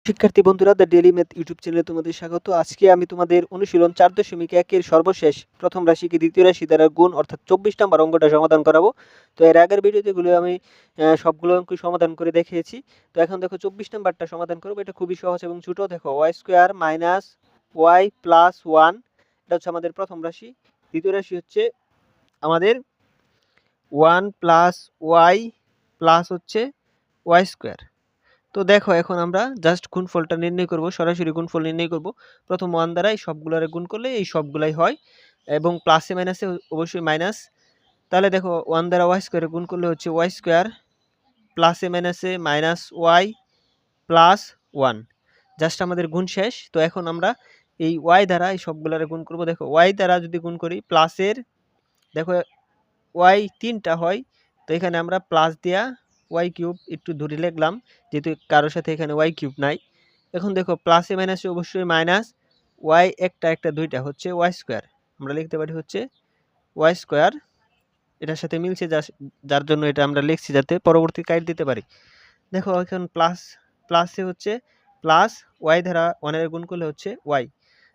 শিক্ষার্থী বন্ধুরা, the daily math YouTube চ্যানেলে তোমাদের স্বাগত। আজকে আমি তোমাদের অনুশীলন 4.1 এর সর্বশেষ প্রথম রাশিকে দ্বিতীয় রাশি দ্বারা গুণ অর্থাৎ 24 নম্বর অঙ্কটা সমাধান করাবো। তো এর আগের ভিডিওতেগুলো আমি সবগুলো অঙ্কই সমাধান করে দেখিয়েছি। তো এখন দেখো 24 নম্বরটা সমাধান করবো। এটা খুবই সহজ এবং ছোট। দেখো Y square minus Y plus 1, এটা হচ্ছে আমাদের প্রথম রাশি। দ্বিতীয় রাশি হচ্ছে আমাদের 1 প্লাস ওয়াই প্লাস হচ্ছে ওয়াই স্কোয়ার। তো দেখো এখন আমরা জাস্ট গুণফলটা নির্ণয় করব, সরাসরি গুণফল নির্ণয় করব। প্রথম 1 দ্বারা এই সবগুলোরে গুণ করলে এই সবগুলাই হয় এবং প্লাসে মাইনাসে অবশ্যই মাইনাস। তাহলে দেখো 1 দ্বারা ওয়াই স্কোয়ারে গুণ করলে হচ্ছে ওয়াই স্কোয়ার প্লাসে মাইনাসে মাইনাস ওয়াই প্লাস 1। জাস্ট আমাদের গুণ শেষ। তো এখন আমরা এই ওয়াই দ্বারা এই সবগুলোরে গুণ করব। দেখো ওয়াই দ্বারা যদি গুণ করি প্লাসের, দেখো ওয়াই 3টা হয়, তো এখানে আমরা প্লাস দিয়া ওয়াই কিউব একটু ধরে লিখলাম, যেহেতু কারোর সাথে এখানে ওয়াই কিউব নাই। এখন দেখো প্লাসে মাইনাসে অবশ্যই মাইনাস, ওয়াই একটা একটা দুইটা হচ্ছে ওয়াই স্কোয়ার, আমরা লিখতে পারি হচ্ছে ওয়াই স্কোয়ার। এটার সাথে মিলছে, যার জন্য এটা আমরা লিখছি যাতে পরবর্তী কাইট দিতে পারি। দেখো এখন প্লাসে হচ্ছে প্লাস, ওয়াই দ্বারা 1 গুণ করলে হচ্ছে ওয়াই।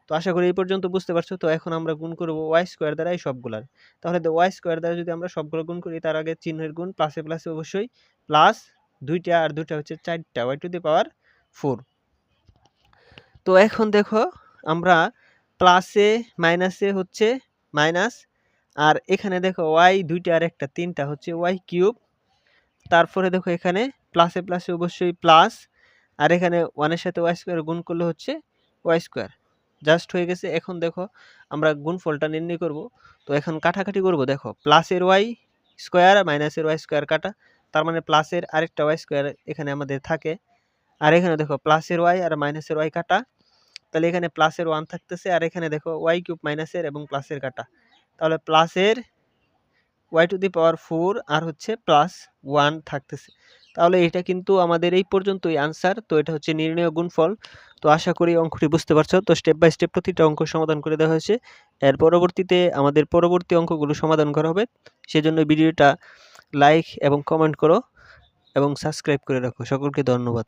তো আশা করি এই পর্যন্ত বুঝতে পারছো। তো এখন আমরা গুণ করব ওয়াই স্কোয়ার দ্বারা এই সবগুলার। তাহলে ওয়াই স্কোয়ার দ্বারা যদি আমরা সবগুলো গুণ করি, তার আগে চিহ্নের গুণ, প্লাসে প্লাসে অবশ্যই প্লাস, 2টা আর 2টা হচ্ছে 4টা, ওয়াই টু দি পাওয়ার 4। তো এখন দেখো আমরা প্লাসে মাইনাসে হচ্ছে মাইনাস, আর এখানে দেখো ওয়াই 2টা আর একটা 3টা হচ্ছে ওয়াই কিউব। তারপরে দেখো এখানে প্লাসে প্লাসে অবশ্যই প্লাস, আর এখানে 1-এর সাথে ওয়াই স্কোয়ার গুণ করলে হচ্ছে ওয়াই স্কোয়ার। জাস্ট হয়ে গেছে। এখন দেখো আমরা গুণফলটা নির্ণয় করব। তো এখন কাটাকাটি করব। দেখো প্লাসের ওয়াই স্কোয়ার আর মাইনাসের ওয়াই স্কোয়ার কাটা, তার মানে প্লাসের আরেকটা ওয়াই স্কোয়ার এখানে আমাদের থাকে। আর এখানে দেখো প্লাসের ওয়াই আর মাইনাসের ওয়াই কাটা, তাহলে এখানে প্লাসের 1 থাকতেছে, আর এখানে দেখো ওয়াই কিউব মাইনাসের এবং প্লাসের কাটা, তাহলে প্লাসের ওয়াই টু দি পাওয়ার 4 আর হচ্ছে প্লাস 1 থাকতেছে। তাহলে এটা কিন্তু আমাদের এই পর্যন্তই আনসার। তো এটা হচ্ছে নির্ণেয় গুণফল। তো আশা করি অঙ্কটি বুঝতে পারছো। তো স্টেপ বাই স্টেপ প্রতিটা অঙ্ক সমাধান করে দেওয়া হয়েছে। এর পরবর্তীতে আমাদের পরবর্তী অঙ্কগুলো সমাধান করা হবে। সেজন্য ভিডিওটা লাইক এবং কমেন্ট করো এবং সাবস্ক্রাইব করে রাখো। সকলকে ধন্যবাদ।